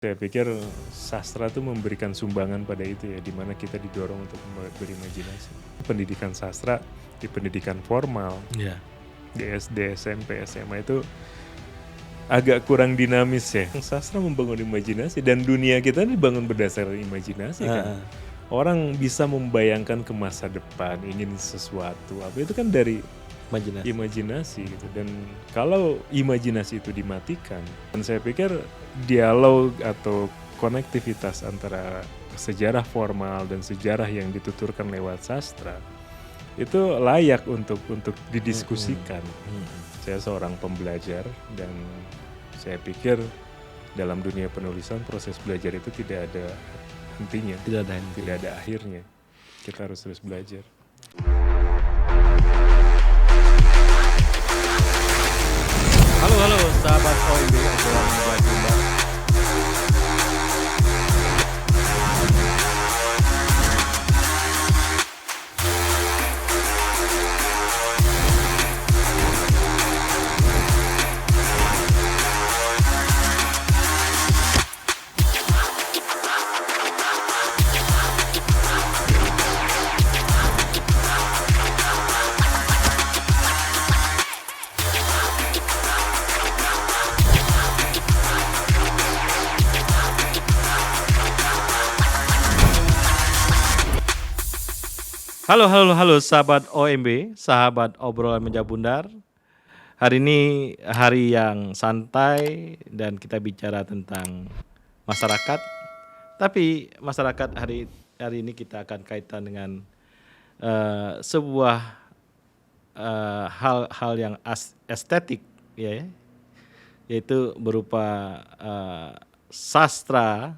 Saya pikir sastra itu memberikan sumbangan pada itu ya, di mana kita didorong untuk berimajinasi. Pendidikan sastra di pendidikan formal, Iya. di SD, SMP, SMA itu agak kurang dinamis ya. Sastra membangun imajinasi dan dunia kita dibangun berdasarkan imajinasi kan. Orang bisa membayangkan ke masa depan, ingin sesuatu, apa itu kan dari imajinasi gitu. Dan kalau imajinasi itu dimatikan, dan saya pikir dialog atau konektivitas antara sejarah formal dan sejarah yang dituturkan lewat sastra itu layak untuk didiskusikan. Saya seorang pembelajar dan saya pikir dalam dunia penulisan proses belajar itu tidak ada hentinya, tidak ada akhirnya. Kita harus terus belajar. Halo sahabat OMB, obrolan Jumba. Halo sahabat OMB, sahabat obrolan meja bundar. Hari ini hari yang santai dan kita bicara tentang masyarakat. Tapi masyarakat hari ini kita akan kaitan dengan sebuah hal-hal yang estetik, ya, yaitu berupa sastra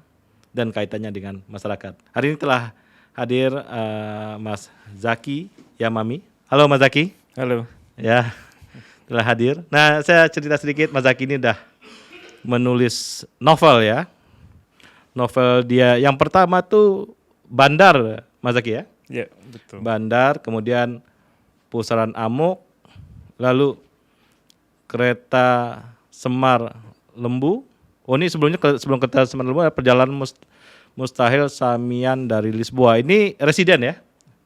dan kaitannya dengan masyarakat. Hari ini telah hadir Mas Zaki Yamami. Halo Mas Zaki. Halo. Ya, telah hadir. Nah, saya cerita sedikit, Mas Zaki ini udah menulis novel ya. Novel dia yang pertama tuh Bandar, Mas Zaki ya? Ya, betul. Bandar, kemudian Pusaran Amuk, lalu Kereta Semar Lembu. Oh, ini sebelum Kereta Semar Lembu ada Perjalanan Mustahil Samian dari Lisboa. Ini residen ya?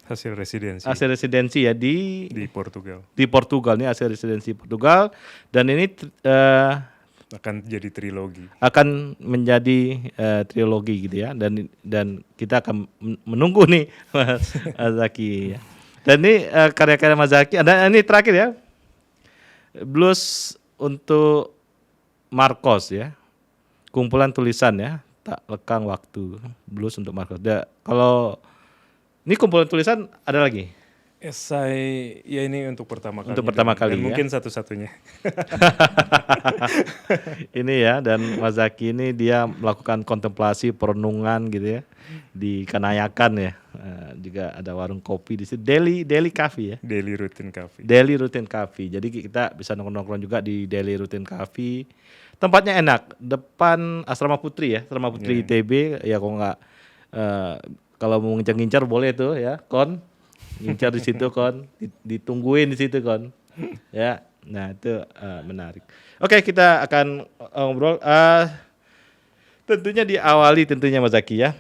Hasil residensi. Hasil residensi ya di Portugal. Di Portugal, ini hasil residensi Portugal, dan ini akan jadi trilogi. Akan menjadi trilogi gitu ya, dan kita akan menunggu nih Mas Zaki ya. Dan ini karya-karya Mas Zaki. Ada ini terakhir ya, Blues untuk Marcos ya, kumpulan tulisan ya, tak lekang waktu, Blues untuk Marcos. Kalau ini kumpulan tulisan ada lagi? Esai ya, ini untuk pertama kali. Untuk pertama kali dan ya. Mungkin satu-satunya. Ini ya, dan Mas Zaki ini dia melakukan kontemplasi perenungan gitu ya di Kanayakan ya. Juga ada warung kopi di situ, Daily Coffee ya. Daily Routine Coffee. Daily Routine Coffee. Jadi kita bisa nongkrong juga di Daily Routine Coffee. Tempatnya enak, depan Asrama Putri ya, Asrama Putri ITB ya. Kalau nggak kalau mau ngincar boleh tuh ya, ngincar di situ ditungguin di situ ya. Nah itu menarik. Oke, kita akan ngobrol. Tentunya diawali Mas Zaki ya,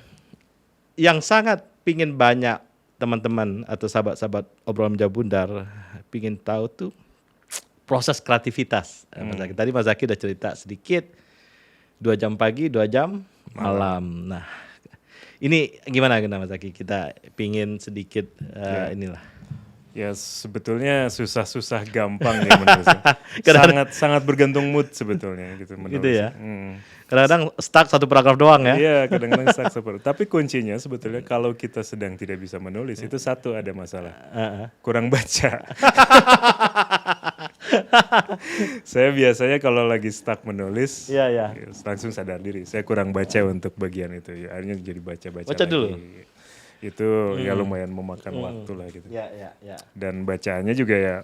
yang sangat pingin banyak teman-teman atau sahabat-sahabat obrolan meja bundar pingin tahu tuh proses kreativitas Mas Zaki. Tadi Mas Zaki udah cerita sedikit, 2 jam pagi, 2 jam malam. Nah, ini gimana Mas Zaki? Kita pingin sedikit inilah. Ya sebetulnya susah gampang nih menulisnya. sangat bergantung mood sebetulnya gitu menulis. Gitu ya. Kadang-kadang stuck satu paragraf doang ya. Iya, kadang-kadang stuck satu. Tapi kuncinya sebetulnya kalau kita sedang tidak bisa menulis itu satu, ada masalah. Kurang baca. Saya biasanya kalau lagi stuck menulis, langsung sadar diri. Saya kurang baca untuk bagian itu. Ya, akhirnya jadi baca lagi. Dulu. Itu ya lumayan memakan waktu lah gitu. Ya. Dan bacaannya juga ya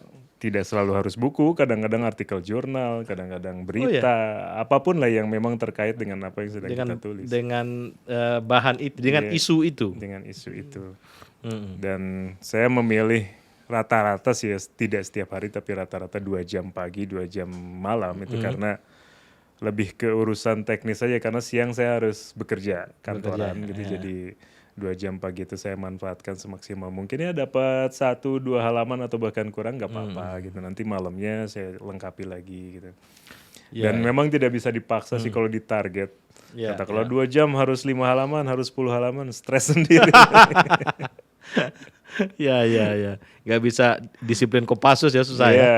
tidak selalu harus buku, kadang-kadang artikel jurnal, kadang-kadang berita, apapun lah yang memang terkait dengan apa yang sedang kita tulis. Dengan bahan itu, dengan isu itu. Dengan isu itu. Dan saya memilih rata-rata sih ya, tidak setiap hari tapi rata-rata 2 jam pagi, 2 jam malam itu karena lebih ke urusan teknis aja karena siang saya harus bekerja kantoran gitu. ya. Jadi 2 jam pagi itu saya manfaatkan semaksimal mungkin ya, dapat 1-2 halaman atau bahkan kurang nggak apa-apa gitu. Nanti malamnya saya lengkapi lagi gitu. Ya, Dan memang tidak bisa dipaksa sih kalau ditarget. ya, Kata kalau ya. 2 jam harus 5 halaman, harus 10 halaman, stres sendiri. Ya, ya, ya. Nggak bisa disiplin Kopassus ya, susah ya. Iya.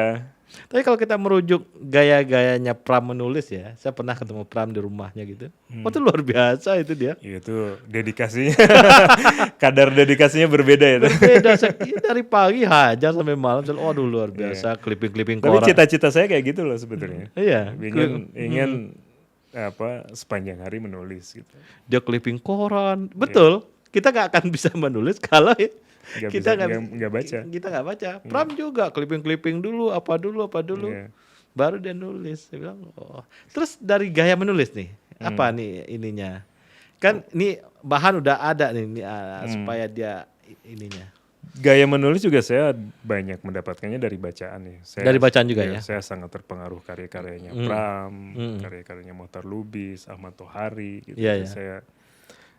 Tapi kalau kita merujuk gaya-gayanya Pram menulis ya, saya pernah ketemu Pram di rumahnya gitu. Oh, itu luar biasa itu dia. Itu dedikasinya, kadar dedikasinya berbeda ya. Beda dari pagi hajar sampai malam. Waduh, luar biasa, clipping-clipping Tapi koran. cita-cita saya kayak gitu loh sebetulnya. Iya, Ingin apa sepanjang hari menulis gitu. dia clipping koran. Betul. Kita nggak akan bisa menulis kalau kita nggak baca. Kita nggak baca. Pram juga clipping dulu, apa dulu. Iya. Baru dia nulis. Saya bilang, oh. Terus dari gaya menulis nih, apa nih ininya? Kan ini bahan udah ada nih, supaya dia ininya. Gaya menulis juga saya banyak mendapatkannya dari bacaan ya. Dari bacaan juga ya? Saya sangat terpengaruh karya-karyanya Pram, karya-karyanya Mohtar Lubis, Ahmad Tohari gitu. Iya, Jadi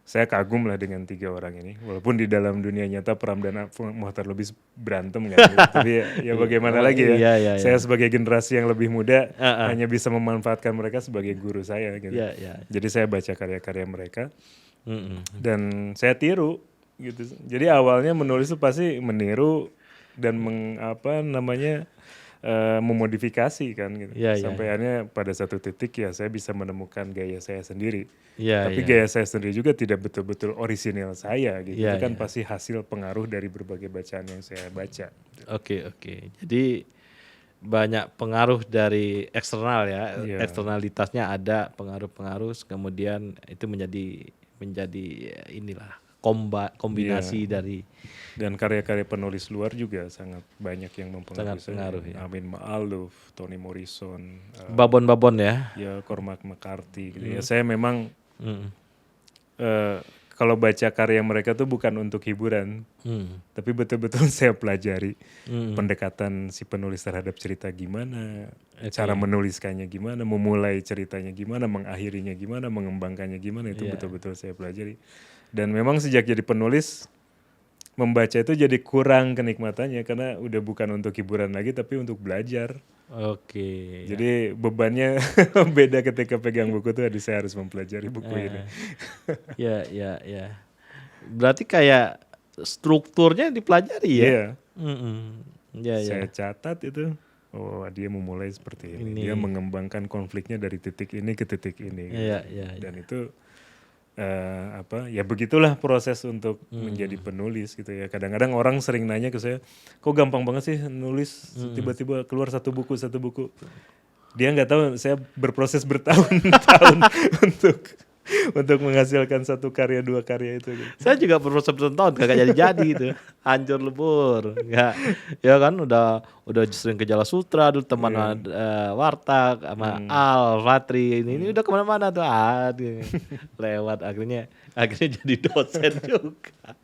saya kagum lah dengan 3 orang ini. Walaupun di dalam dunia nyata Pram dan Mohtar Lubis berantem kan. Gitu. Tapi ya bagaimana lagi ya. Iya. Saya sebagai generasi yang lebih muda hanya bisa memanfaatkan mereka sebagai guru saya gitu. Iya. Jadi saya baca karya-karya mereka dan saya tiru gitu. Jadi awalnya menulis itu pasti meniru dan memodifikasi kan gitu. Iya, Sampai akhirnya pada satu titik ya saya bisa menemukan gaya saya sendiri. Iya, Tapi gaya saya sendiri juga tidak betul-betul orisinil saya gitu. Iya, Itu kan pasti hasil pengaruh dari berbagai bacaan yang saya baca. Oke. Jadi banyak pengaruh dari eksternal ya. Iya. Eksternalitasnya ada pengaruh-pengaruh, kemudian itu menjadi inilah kombinasi dari Dan karya-karya penulis luar juga sangat banyak yang mempengaruhi Sangat pengaruh, saya. ya. Amin Ma'aluf, Toni Morrison, babon-babon ya. ya Cormac McCarthy gitu. Ya saya memang kalau baca karya mereka tuh bukan untuk hiburan, tapi betul-betul saya pelajari pendekatan si penulis terhadap cerita gimana, cara menuliskannya gimana, memulai ceritanya gimana, mengakhirinya gimana, mengembangkannya gimana, itu betul-betul saya pelajari. Dan memang sejak jadi penulis, membaca itu jadi kurang kenikmatannya karena udah bukan untuk hiburan lagi tapi untuk belajar. Oke. Jadi bebannya beda ketika pegang buku tuh, saya harus mempelajari buku ini. Ya. Berarti kayak strukturnya dipelajari ya? Iya. Ya. Saya catat itu. Oh, dia memulai seperti ini. Dia mengembangkan konfliknya dari titik ini ke titik ini. Iya. Dan itu ya begitulah proses untuk menjadi penulis gitu ya. Kadang-kadang orang sering nanya ke saya, kok gampang banget sih nulis, tiba-tiba keluar satu buku. Dia nggak tahu saya berproses bertahun-tahun untuk menghasilkan satu karya, 2 karya itu gitu. Saya juga berproses bertahun kagak jadi itu. Hancur lebur. Nggak, ya kan udah sering ke Jala Sutra dulu, teman Wartak sama Al Fatri ini udah kemana-mana tuh lewat akhirnya jadi dosen juga.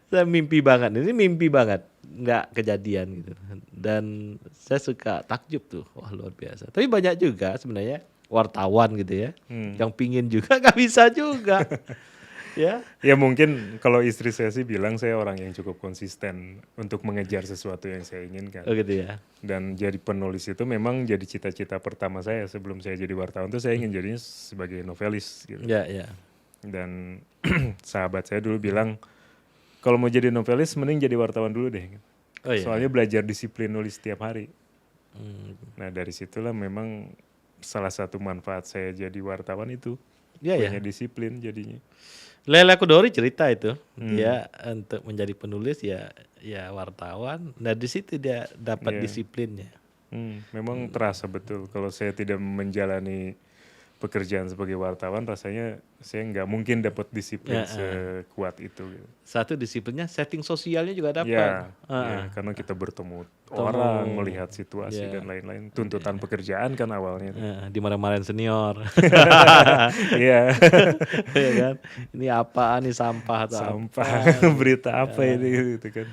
Saya mimpi banget, nggak kejadian gitu. Dan saya suka takjub tuh, wah luar biasa. Tapi banyak juga sebenarnya wartawan gitu ya, yang pingin juga nggak bisa juga. Ya mungkin kalau istri saya sih bilang saya orang yang cukup konsisten untuk mengejar sesuatu yang saya inginkan. Oh gitu ya. Dan jadi penulis itu memang jadi cita-cita pertama saya sebelum saya jadi wartawan tuh saya ingin jadinya sebagai novelis gitu. Ya. Dan sahabat saya dulu bilang kalau mau jadi novelis mending jadi wartawan dulu deh. Oh, iya. Soalnya belajar disiplin nulis setiap hari. Nah dari situlah memang salah satu manfaat saya jadi wartawan itu. Punya disiplin jadinya. Lele Kudori cerita itu dia untuk menjadi penulis ya wartawan. Nah di situ dia dapat disiplinnya. Memang terasa betul kalau saya tidak menjalani pekerjaan sebagai wartawan, rasanya saya nggak mungkin dapat disiplin sekuat itu. Gitu. Satu disiplinnya, setting sosialnya juga dapat. Ya, karena kita bertemu orang, melihat situasi dan lain-lain. Tuntutan pekerjaan kan awalnya. Dimarahin senior. Iya. Ya kan? Ini apaan nih, sampah atau sampah, berita apa ini gitu kan.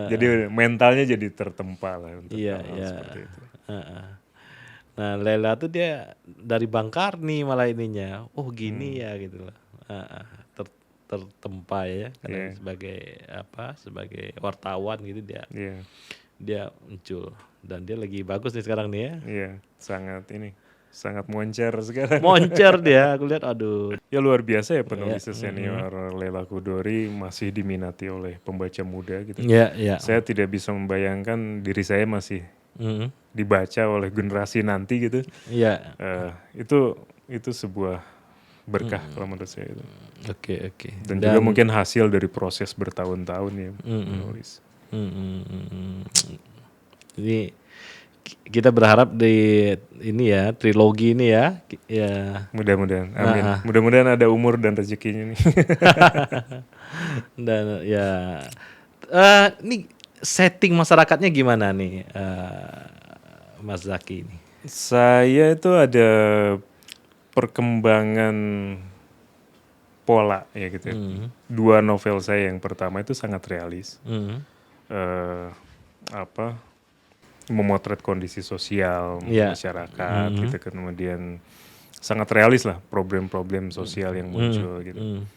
Jadi mentalnya jadi tertempa lah untuk hal seperti itu. Nah, Lela tuh dia dari Bang Karni malah ininya. Oh, gini ya gitu loh. Tertempa ya karena Iya, sebagai apa? Sebagai wartawan gitu dia iya, dia muncul dan dia lagi bagus nih sekarang nih ya. iya, sangat moncer sekarang. Moncer dia, aku lihat aduh. Ya luar biasa ya Ya, penulis senior Leila Chudori masih diminati oleh pembaca muda gitu. ya, ya. Saya tidak bisa membayangkan diri saya masih Mm, dibaca oleh generasi nanti gitu. ya. Itu sebuah berkah kalau menurut saya itu. Oke, oke. Dan juga mungkin hasil dari proses bertahun-tahun ya menulis. Jadi kita berharap di ini ya, trilogi ini ya. Ya. Mudah-mudahan, amin. Mudah-mudahan ada umur dan rezekinya nih. Dan ya ini setting masyarakatnya gimana nih Mas Zaki ini? Saya itu ada perkembangan pola ya gitu ya. Dua novel saya yang pertama itu sangat realis. Eh, apa memotret kondisi sosial masyarakat gitu, kemudian sangat realis lah problem-problem sosial yang muncul gitu.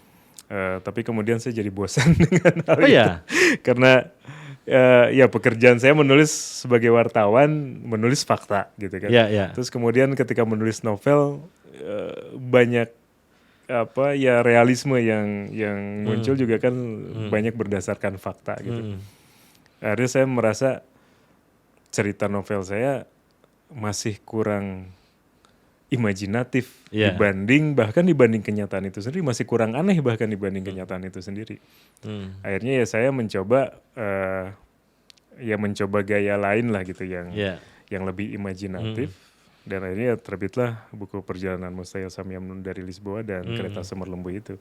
Tapi kemudian saya jadi bosan dengan hal itu. Karena ya pekerjaan saya menulis sebagai wartawan, menulis fakta gitu kan. Terus kemudian ketika menulis novel banyak apa ya realisme yang muncul juga kan banyak berdasarkan fakta gitu. Akhirnya saya merasa cerita novel saya masih kurang imajinatif dibanding kenyataan itu sendiri, masih kurang aneh bahkan dibanding kenyataan itu sendiri. Akhirnya ya saya mencoba gaya lain lah gitu yang lebih imajinatif. Dan akhirnya terbitlah buku Perjalanan Mustahil Samyam dari Lisboa dan Kereta Semerlembu itu.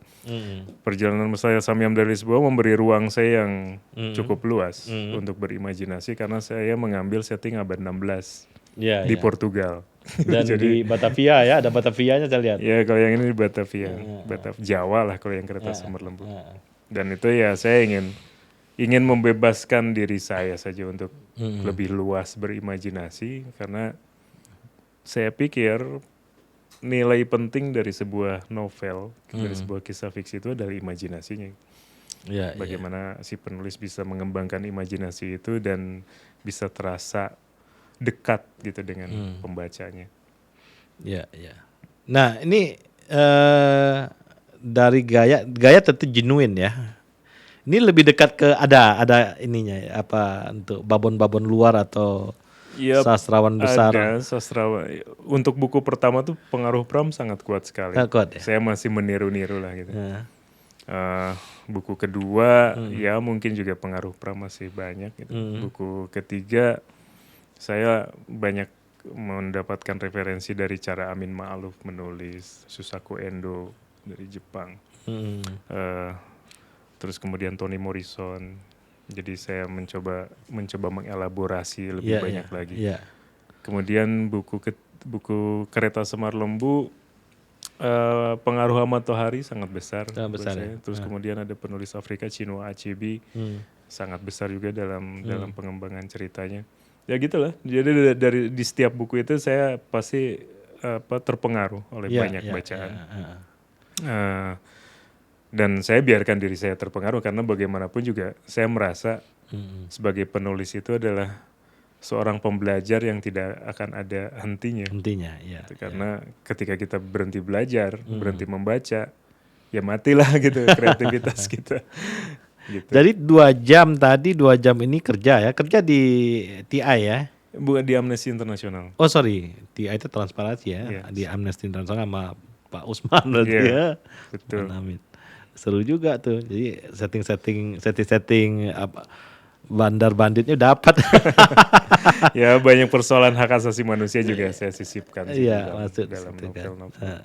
Perjalanan Mustahil Samyam dari Lisboa memberi ruang saya yang cukup luas untuk berimajinasi karena saya mengambil setting abad 16 di Portugal. Dan di Batavia ya, ada Batavianya saya lihat. Ya kalau yang ini di Batavia, Jawa lah kalau yang Kereta Semerlembu. Dan itu ya saya ingin membebaskan diri saya saja untuk lebih luas berimajinasi karena saya pikir nilai penting dari sebuah novel, dari sebuah kisah fiksi itu adalah imajinasinya. Bagaimana si penulis bisa mengembangkan imajinasi itu dan bisa terasa dekat gitu dengan pembacanya. Nah ini dari gaya tentu genuine ya. Ini lebih dekat ke ada ininya ya, apa untuk babon-babon luar atau sastrawan besar. Ada sastrawan. Untuk buku pertama tuh pengaruh Pram sangat kuat sekali. Kuat, ya? Saya masih meniru-niru lah gitu. Buku kedua ya mungkin juga pengaruh Pram masih banyak gitu. Buku ketiga saya banyak mendapatkan referensi dari cara Amin Ma'ruf menulis, Susaku Endo dari Jepang. Terus kemudian Toni Morrison. Jadi saya mencoba mengelaborasi lebih banyak lagi. Kemudian buku Kereta Semerlembu pengaruh Ahmad Tohari sangat besar. Ya. Terus kemudian ada penulis Afrika Chinua Achebe sangat besar juga dalam pengembangan ceritanya. Ya gitulah. Jadi di setiap buku itu saya pasti terpengaruh oleh banyak bacaan. Dan saya biarkan diri saya terpengaruh karena bagaimanapun juga saya merasa sebagai penulis itu adalah seorang pembelajar yang tidak akan ada hentinya. Karena ketika kita berhenti belajar, berhenti membaca, ya matilah gitu kreativitas kita. Gitu. Jadi 2 jam ini kerja di TI ya? Bukan di Amnesty International. Oh sorry, TI itu transparansi ya, di Amnesty International sama Pak Usman berarti ya. Betul. Seru juga tuh. Jadi setting apa bandar banditnya dapat. Ya banyak persoalan hak asasi manusia juga saya sisipkan dalam novel-novel.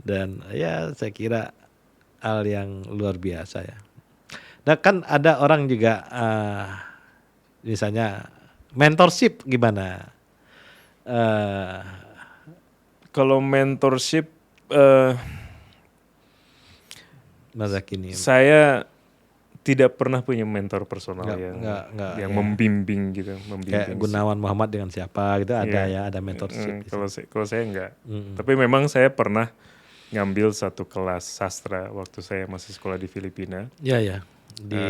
Dan ya saya kira hal yang luar biasa ya. Nah kan ada orang juga misalnya mentorship gimana? Kalau mentorship Mas Zaki ini. Saya tidak pernah punya mentor personal Nggak, yang ya. membimbing gitu, Kayak membimbing. Gunawan Muhammad dengan siapa gitu ada Iya. ya, ada mentorship. Kalau saya enggak. Tapi memang saya pernah ngambil satu kelas sastra waktu saya masih sekolah di Filipina. Iya ya. Di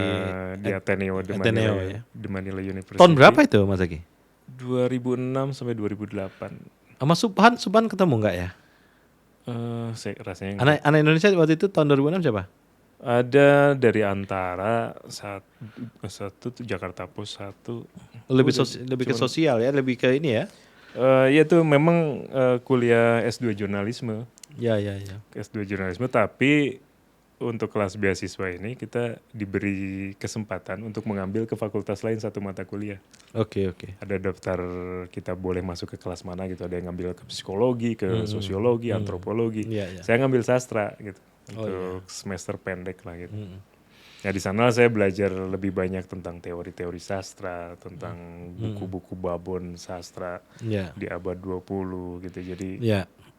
Ateneo de Ateneo, Manila, ya. de Manila University. Tahun berapa itu Mas Zaki? 2006 sampai 2008. Sama Subhan ketemu nggak ya? Saya rasanya enggak. Anak Indonesia waktu itu tahun 2006 siapa? Ada dari antara satu tuh Jakarta Post, satu Lebih ke sosial ya, lebih ke ini ya. ya tuh memang kuliah S2 jurnalisme. Ya. S2 jurnalisme, tapi untuk kelas beasiswa ini kita diberi kesempatan untuk mengambil ke fakultas lain satu mata kuliah. Oke. Ada daftar kita boleh masuk ke kelas mana gitu. Ada yang ngambil ke psikologi, ke sosiologi, antropologi. Iya. Saya ngambil sastra gitu untuk semester pendek lah gitu. Ya di sana saya belajar lebih banyak tentang teori-teori sastra, tentang buku-buku babon sastra di abad 20 gitu. Jadi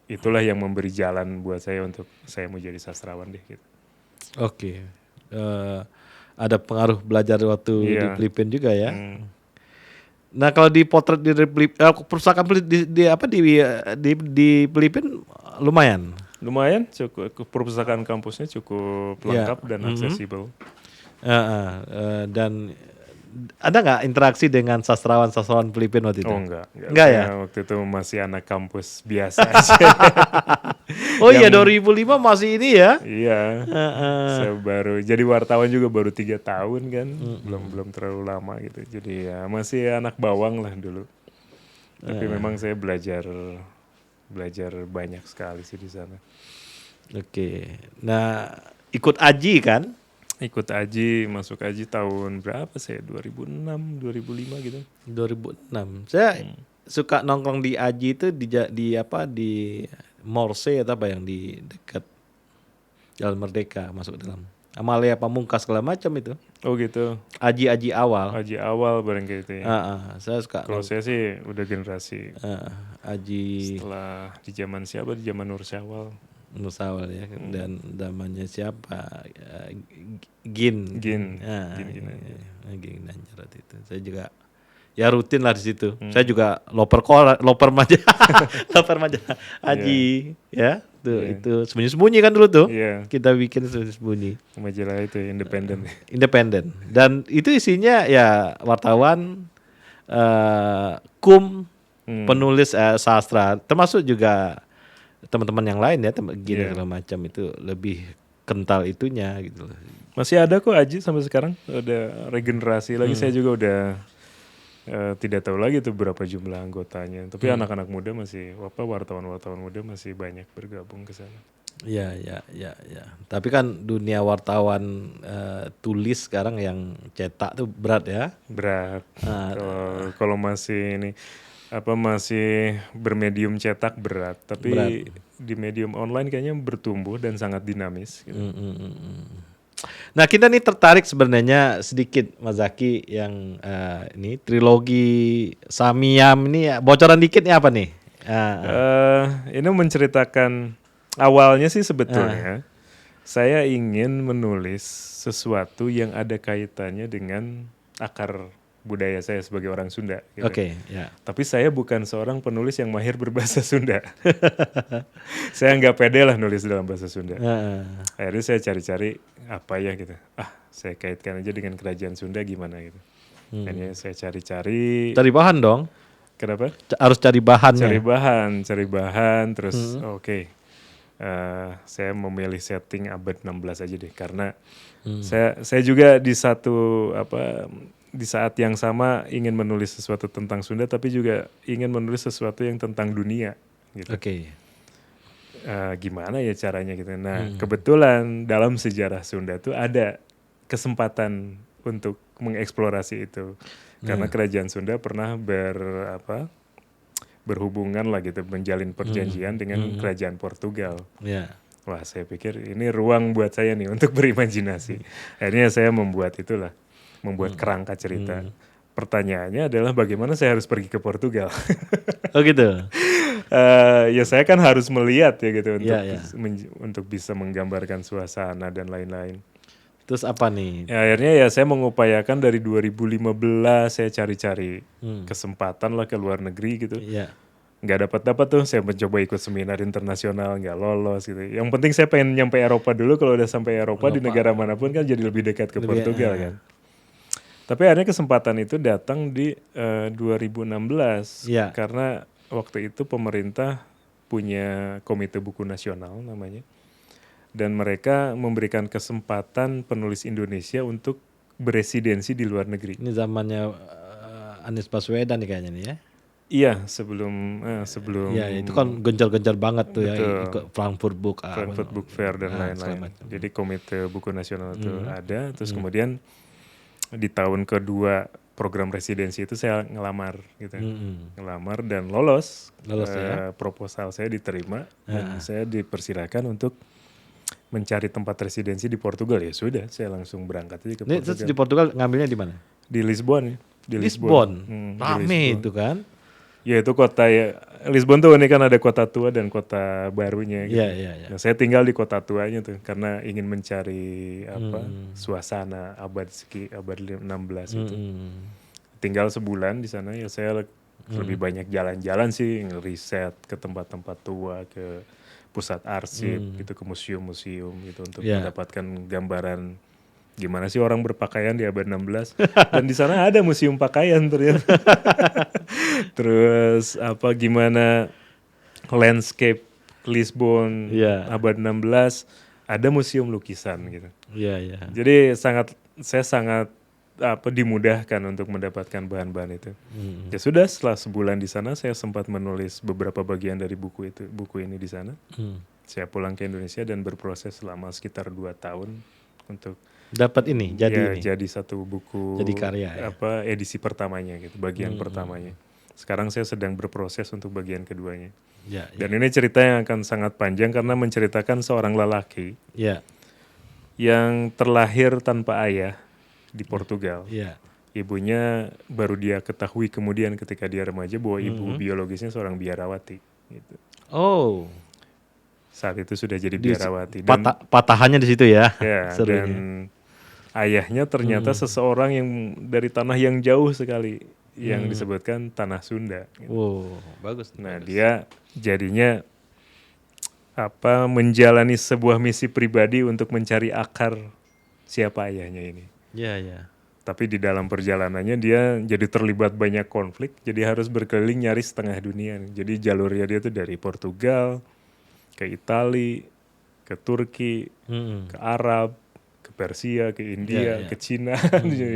itulah yang memberi jalan buat saya untuk saya mau jadi sastrawan deh gitu. Oke. Ada pengaruh belajar waktu di Filipina juga ya. Nah kalau di potret di perpustakaan di Filipina lumayan. Lumayan, cukup perpustakaan kampusnya cukup lengkap dan aksesibel. Dan ada nggak interaksi dengan sastrawan Filipina waktu itu? Oh enggak ya. Waktu itu masih anak kampus biasa aja. Oh iya 2005 masih ini ya? Iya. Saya baru jadi wartawan juga baru 3 tahun kan, belum terlalu lama gitu. Jadi ya masih anak bawang lah dulu. Tapi memang saya belajar banyak sekali sih di sana. Oke. Nah ikut Aji kan? Ikut Aji, masuk Aji tahun berapa saya? 2006, 2005 gitu. 2006. Saya suka nongkrong di Aji itu di Morse atau apa yang di dekat Jalan Merdeka masuk dalam. Amalia Pamungkas segala macam itu. Oh gitu. Aji awal. Aji awal bareng kayak gitu ya. Saya suka. Kalau saya sih udah generasi. Aji. Setelah di zaman siapa? Di zaman Nur Syawal ya, dan namanya siapa? Gin Nanjar itu. Saya juga ya rutin lah di situ. Saya juga loper majalah Aji ya. Tuh itu sembunyi-sembunyi kan dulu tuh. Kita bikin sembunyi. Majalah itu independen. Dan itu isinya ya wartawan, penulis sastra, termasuk juga teman-teman yang lain ya, segala macam itu lebih kental itunya gitu loh. Masih ada kok Aji sampai sekarang, udah regenerasi lagi. Saya juga udah tidak tahu lagi tuh berapa jumlah anggotanya. Tapi anak-anak muda masih wartawan-wartawan muda masih banyak bergabung ke sana. Ya. Tapi kan dunia wartawan tulis sekarang yang cetak tuh berat ya. Berat. Kalau masih ini masih bermedium cetak berat, tapi di medium online kayaknya bertumbuh dan sangat dinamis gitu. Nah kita nih tertarik sebenarnya sedikit Mas Zaki yang ini trilogi Samyam ini ya, bocoran dikit nih apa nih? Ini menceritakan awalnya sih sebetulnya saya ingin menulis sesuatu yang ada kaitannya dengan akar budaya saya sebagai orang Sunda. Gitu. Tapi saya bukan seorang penulis yang mahir berbahasa Sunda. Saya nggak pede lah nulis dalam bahasa Sunda. Akhirnya saya cari-cari apa ya gitu. Saya kaitkan aja dengan kerajaan Sunda gimana gitu. Akhirnya saya cari-cari. Cari bahan dong. Kenapa? Harus cari bahannya. Cari bahan. Terus saya memilih setting abad 16 aja deh. Karena saya juga di di saat yang sama ingin menulis sesuatu tentang Sunda, tapi juga ingin menulis sesuatu yang tentang dunia gitu. Gimana ya caranya gitu. Nah kebetulan dalam sejarah Sunda tuh ada kesempatan untuk mengeksplorasi itu. Karena kerajaan Sunda pernah berhubungan lah gitu, menjalin perjanjian dengan kerajaan Portugal. Wah saya pikir ini ruang buat saya nih untuk berimajinasi. Akhirnya saya membuat kerangka cerita. Pertanyaannya adalah bagaimana saya harus pergi ke Portugal. Oh gitu. Ya saya kan harus melihat ya gitu untuk bisa menggambarkan suasana dan lain-lain. Terus apa nih? Ya, akhirnya ya saya mengupayakan dari 2015 saya cari-cari kesempatan lah ke luar negeri gitu. Iya. Nggak dapat tuh, saya mencoba ikut seminar internasional, nggak lolos gitu. Yang penting saya pengen nyampe Eropa dulu, kalau udah sampai Eropa di negara manapun kan jadi lebih dekat ke Portugal kan. Tapi akhirnya kesempatan itu datang di 2016 Iya. karena waktu itu pemerintah punya Komite Buku Nasional namanya. Dan mereka memberikan kesempatan penulis Indonesia untuk beresidensi di luar negeri. Ini zamannya Anies Baswedan nih kayaknya nih ya. Iya, sebelum Iya, itu kan gencar-gencar banget tuh ya Betul. ikut Frankfurt Book Book Fair dan segala lain-lain. macam. Jadi Komite Buku Nasional itu ada, terus kemudian di tahun kedua program residensi itu saya ngelamar gitu. Ngelamar dan lolos. Proposal saya diterima dan saya dipersilakan untuk mencari tempat residensi di Portugal. Ya sudah, saya langsung berangkat aja ke Ini terus Portugal. di Portugal ngambilnya di mana? Di Lisbon ya. Di Lisbon. Di Rame Lisbon. itu kan. Ya itu kota ya, Lisbon tuh ini kan ada kota tua dan kota barunya gitu. Iya. Nah, saya tinggal di kota tuanya tuh karena ingin mencari suasana abad 16 itu. Tinggal sebulan di sana ya saya lebih banyak jalan-jalan sih, ngeriset ke tempat-tempat tua, ke pusat arsip gitu, ke museum-museum gitu untuk mendapatkan gambaran gimana sih orang berpakaian di abad 16. Dan di sana ada museum pakaian ternyata. Terus gimana landscape Lisbon abad 16, ada museum lukisan gitu. Iya. Jadi saya sangat dimudahkan untuk mendapatkan bahan-bahan itu. Ya sudah, setelah sebulan di sana saya sempat menulis beberapa bagian dari buku ini di sana. Saya pulang ke Indonesia dan berproses selama sekitar 2 tahun untuk dapat ini jadi satu buku, jadi karya edisi pertamanya gitu, bagian pertamanya. Sekarang saya sedang berproses untuk bagian keduanya. Dan ini cerita yang akan sangat panjang karena menceritakan seorang lelaki yang terlahir tanpa ayah di Portugal. Ibunya baru dia ketahui kemudian ketika dia remaja bahwa ibu biologisnya seorang biarawati gitu. Oh. Saat itu sudah jadi biarawati. Dan patahannya di situ ya. Dan ayahnya ternyata seseorang yang dari tanah yang jauh sekali, yang disebutkan tanah Sunda. Gitu. Wow, bagus. Nah, dia jadinya menjalani sebuah misi pribadi untuk mencari akar siapa ayahnya ini. Iya. Tapi di dalam perjalanannya dia jadi terlibat banyak konflik, jadi harus berkeliling nyari setengah dunia. Jadi jalurnya dia tuh dari Portugal ke Italia, ke Turki, ke Arab, ke Persia, ke India, ke Cina,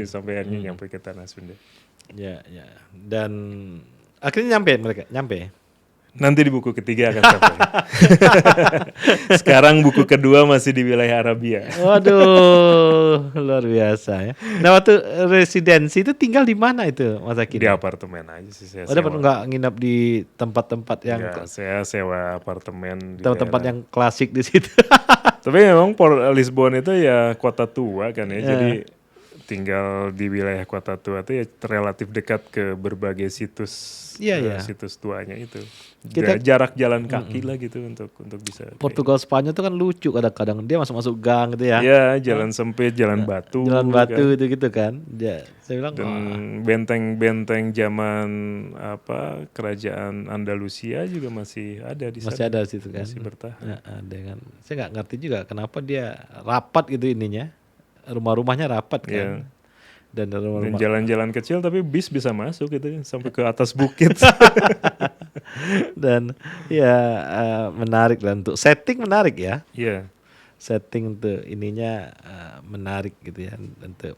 sampai akhirnya nyampe ke tanah Sunda. Ya. Dan akhirnya nyampe. Nanti di buku ketiga akan sampai. Sekarang buku kedua masih di wilayah Arabia. Waduh, luar biasa ya. Nah, waktu residensi itu tinggal di mana itu, Mas Aki? Di apartemen aja sih saya. Dapat nggak nginap di tempat-tempat yang? Enggak, saya sewa apartemen. Tempat yang klasik di situ. Tapi memang Lisbon itu ya kota tua kan ya, jadi tinggal di wilayah kota tua itu ya relatif dekat ke berbagai situs situs tuanya itu. Jarak jalan kaki lah gitu untuk bisa. Portugal Spanyol itu kan lucu kadang-kadang dia masuk gang gitu ya. Iya, jalan sempit, jalan batu. Jalan batu kan. Gitu kan. Ya, saya bilang dan benteng-benteng zaman kerajaan Andalusia juga masih ada di sana. Masih ada di situ kan. Masih bertahan. Ya, ada kan. Saya nggak ngerti juga kenapa dia rapat gitu ininya. Rumah-rumahnya rapat kan. Dan jalan-jalan kecil tapi bis bisa masuk gitu sampai ke atas bukit. Dan menarik dan untuk setting menarik ya. Iya. Setting tuh ininya menarik gitu ya.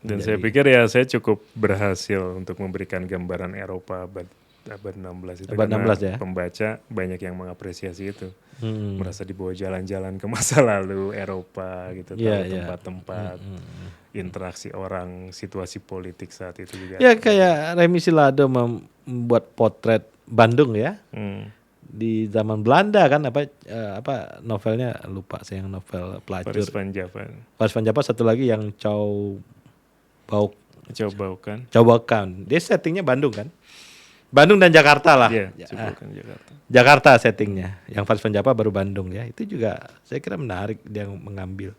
Dan saya pikir saya cukup berhasil untuk memberikan gambaran Eropa abad 16 itu. Abad 16 ya. Pembaca banyak yang mengapresiasi itu. Merasa dibawa jalan-jalan ke masa lalu Eropa gitu, tahu tempat-tempat, interaksi orang, situasi politik saat itu juga. Ya kayak Remi Silado membuat potret Bandung ya. Di zaman Belanda kan apa novelnya lupa saya, yang novel pelacur. Paris Van Java. Satu lagi yang Chow Baukan. Dia settingnya Bandung kan. Bandung dan Jakarta lah. Iya, Jakarta settingnya. Yang Paris Van Java baru Bandung ya. Itu juga saya kira menarik dia mengambil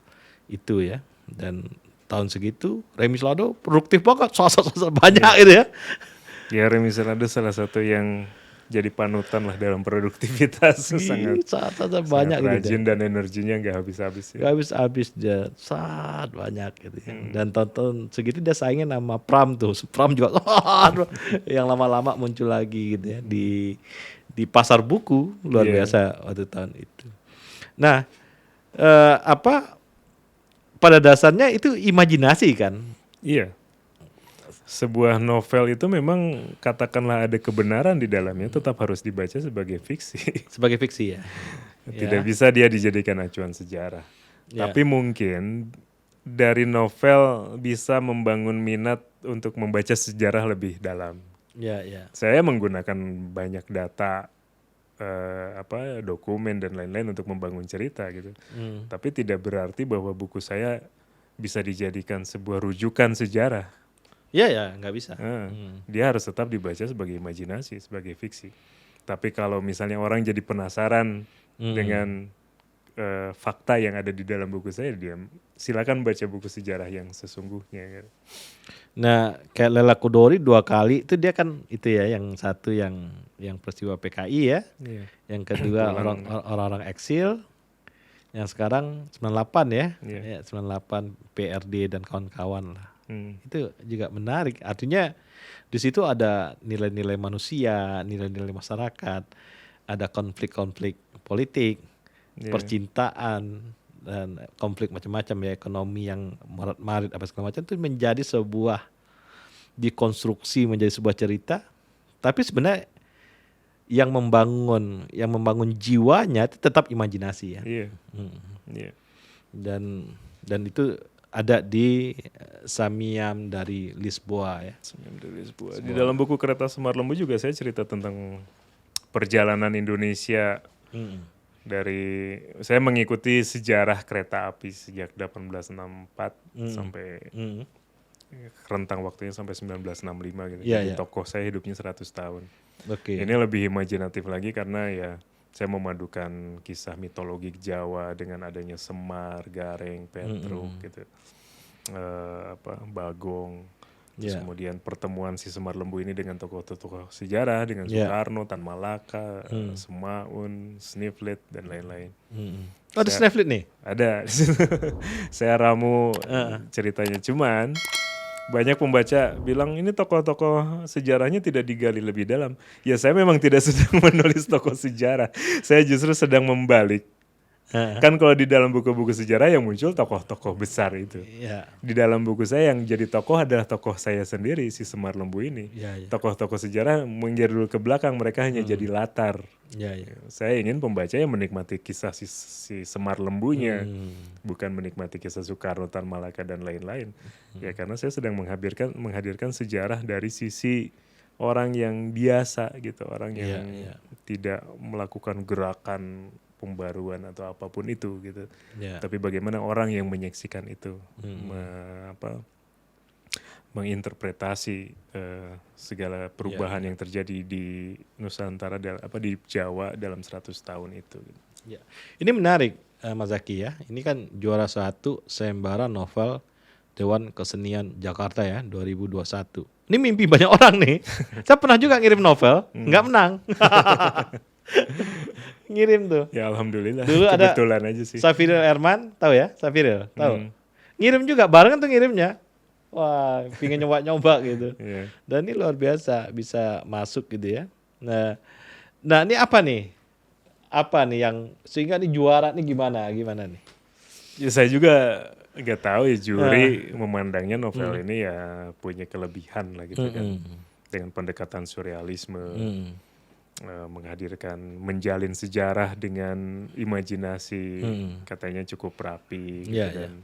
itu ya. Dan tahun segitu Remis Lado produktif banget, sosok banyak gitu ya. Ya Remy Selado salah satu yang jadi panutan lah dalam produktivitas. sangat Sangat sangat banyak gitu ya. rajin dan energinya nggak habis-habis Gak ya. habis-habis dia, sangat banyak gitu ya. Dan tahun segitu dia saingnya nama Pram tuh. Pram juga aduh, yang lama-lama muncul lagi gitu ya di pasar buku luar Iya. biasa waktu tahun itu. Nah, apa pada dasarnya itu imajinasi kan? Iya. Sebuah novel itu memang katakanlah ada kebenaran di dalamnya tetap harus dibaca sebagai fiksi. Sebagai fiksi ya. Tidak bisa dia dijadikan acuan sejarah. Ya. Tapi mungkin dari novel bisa membangun minat untuk membaca sejarah lebih dalam. Ya, ya. Saya menggunakan banyak data, dokumen dan lain-lain untuk membangun cerita gitu. Tapi tidak berarti bahwa buku saya bisa dijadikan sebuah rujukan sejarah. Ya, ya, nggak bisa. Dia harus tetap dibaca sebagai imajinasi, sebagai fiksi. Tapi kalau misalnya orang jadi penasaran dengan fakta yang ada di dalam buku saya, dia silakan baca buku sejarah yang sesungguhnya. Gitu. Nah, kayak Lela Kudori 2 kali itu dia kan itu ya, yang satu yang peristiwa PKI ya, Iya. yang kedua orang-orang eksil, yang sekarang 98 ya, Iya. ya 98 PRD dan kawan-kawan lah. Hmm. Itu juga menarik. Artinya di situ ada nilai-nilai manusia, nilai-nilai masyarakat, ada konflik-konflik politik, Iya. percintaan dan konflik macam-macam ya, ekonomi yang marit apa segala macam itu menjadi sebuah dikonstruksi menjadi sebuah cerita. Tapi sebenarnya yang membangun jiwanya itu tetap imajinasi ya. Iya. Iya. Dan itu ada di Samyam dari Lisboa ya. Di dalam buku Kereta Semar Lembu juga saya cerita tentang perjalanan Indonesia dari saya mengikuti sejarah kereta api sejak 1864 sampai rentang waktunya sampai 1965 gitu. Iya, Jadi iya. tokoh saya hidupnya 100 tahun. Oke. Ini lebih imajinatif lagi karena ya saya memadukan kisah mitologi Jawa dengan adanya Semar, Gareng, Petruk gitu. Bagong. Terus Yeah. kemudian pertemuan si Semar Lembu ini dengan tokoh-tokoh sejarah dengan Yeah. Soekarno, Tan Malaka, Semaun, Sniflet dan lain-lain. Oh, ada Sneflit nih. Ada. Saya ramu ceritanya, cuman banyak pembaca bilang ini tokoh-tokoh sejarahnya tidak digali lebih dalam. Ya saya memang tidak sedang menulis tokoh sejarah. Saya justru sedang membalik. Kan kalau di dalam buku-buku sejarah yang muncul tokoh-tokoh besar itu. Iya. Di dalam buku saya yang jadi tokoh adalah tokoh saya sendiri, si Semar Lembu ini. Iya, iya. Tokoh-tokoh sejarah menjadi dulu ke belakang, mereka hanya jadi latar. Iya, iya. Saya ingin pembaca yang menikmati kisah si Semar Lembunya, bukan menikmati kisah Soekarno, Tan Malaka dan lain-lain. Ya karena saya sedang menghadirkan sejarah dari sisi orang yang biasa gitu, orang yang tidak melakukan gerakan pembaruan atau apapun itu gitu. Yeah. Tapi bagaimana orang yang menyaksikan itu menginterpretasi segala perubahan yang terjadi di Nusantara di Jawa dalam 100 tahun itu. Ya. Ini menarik Mas Zaki ya. Ini kan juara 1 sayembara novel Dewan Kesenian Jakarta ya 2021. Ini mimpi banyak orang nih. Saya pernah juga ngirim novel, nggak menang. Ngirim tuh. Ya alhamdulillah. Dulu ada kebetulan aja sih. Safiril Erman, tahu ya? Safiril, tahu. Ngirim juga barengan tuh ngirimnya. Wah, pingin nyoba gitu. Yeah. Dan ini luar biasa bisa masuk gitu ya. Nah ini apa nih? Apa nih yang sehingga nih juara nih gimana nih? Ya saya juga nggak tahu ya juri memandangnya novel ini ya punya kelebihan lah gitu kan. Dengan pendekatan surrealisme. Menjalin sejarah dengan imajinasi katanya cukup rapi gitu dan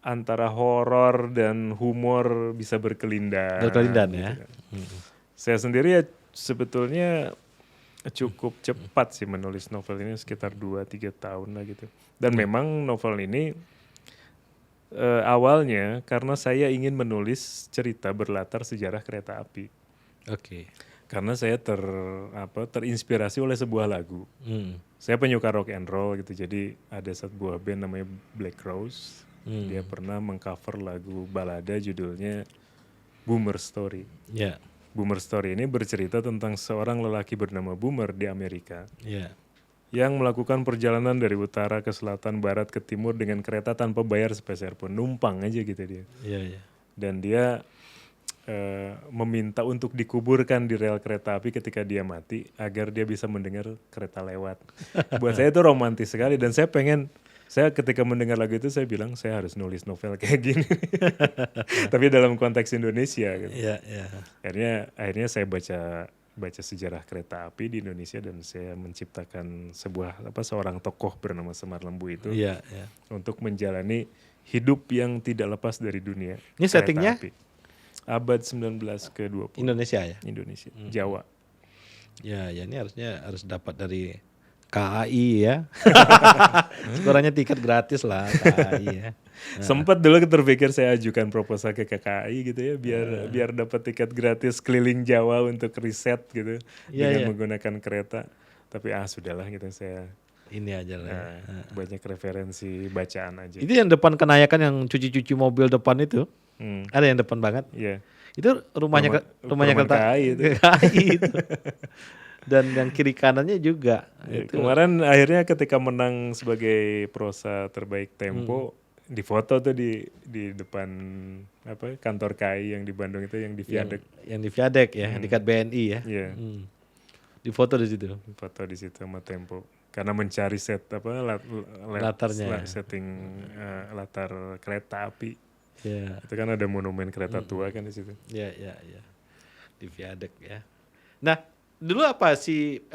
antara horor dan humor bisa berkelindan gitu ya. Kan. Saya sendiri ya sebetulnya cukup cepat sih menulis novel ini sekitar 2-3 tahun lah gitu. Dan memang novel ini awalnya karena saya ingin menulis cerita berlatar sejarah kereta api. Oke. Karena saya terinspirasi oleh sebuah lagu. saya penyuka rock and roll gitu. Jadi ada satu buah band namanya Black Rose. Dia pernah mengcover lagu balada judulnya Boomer Story. Ya. Boomer Story ini bercerita tentang seorang lelaki bernama Boomer di Amerika Ya. yang melakukan perjalanan dari utara ke selatan, barat ke timur dengan kereta tanpa bayar sepeser pun, numpang aja gitu dia. Iya. Dan dia meminta untuk dikuburkan di rel kereta api ketika dia mati agar dia bisa mendengar kereta lewat. Buat saya itu romantis sekali dan saya ketika mendengar lagu itu saya bilang saya harus nulis novel kayak gini. Tapi dalam konteks Indonesia gitu. Iya. Akhirnya saya baca sejarah kereta api di Indonesia dan saya menciptakan seorang tokoh bernama Semar Lembu itu Iya. untuk menjalani hidup yang tidak lepas dari dunia. Ini kereta settingnya api. Abad 19 ke 20. Indonesia ya? Indonesia, Jawa. Ya, ini harus dapat dari KAI ya. Sekurangnya tiket gratis lah KAI ya. Sempat dulu terpikir saya ajukan proposal ke KKI gitu ya biar dapat tiket gratis keliling Jawa untuk riset gitu dengan menggunakan kereta. Tapi sudahlah gitu saya ini aja lah. banyak referensi bacaan aja. Itu yang depan Kenayakan yang cuci-cuci mobil depan itu. Ada yang depan banget. Iya. Itu rumahnya kereta KAI itu. KAI itu. Dan yang kiri kanannya juga. Itu. Kemarin akhirnya ketika menang sebagai prosa terbaik Tempo difoto tuh di depan kantor KAI yang di Bandung itu yang di Viadek. Yang di Viadek ya, dekat BNI ya. Iya. Difoto di situ. Foto di situ sama Tempo. Karena mencari latarnya. Setting latar kereta api. Ya. Itu kan ada monumen kereta tua kan di situ. Ya. Di Viadek ya. Nah, dulu apa sih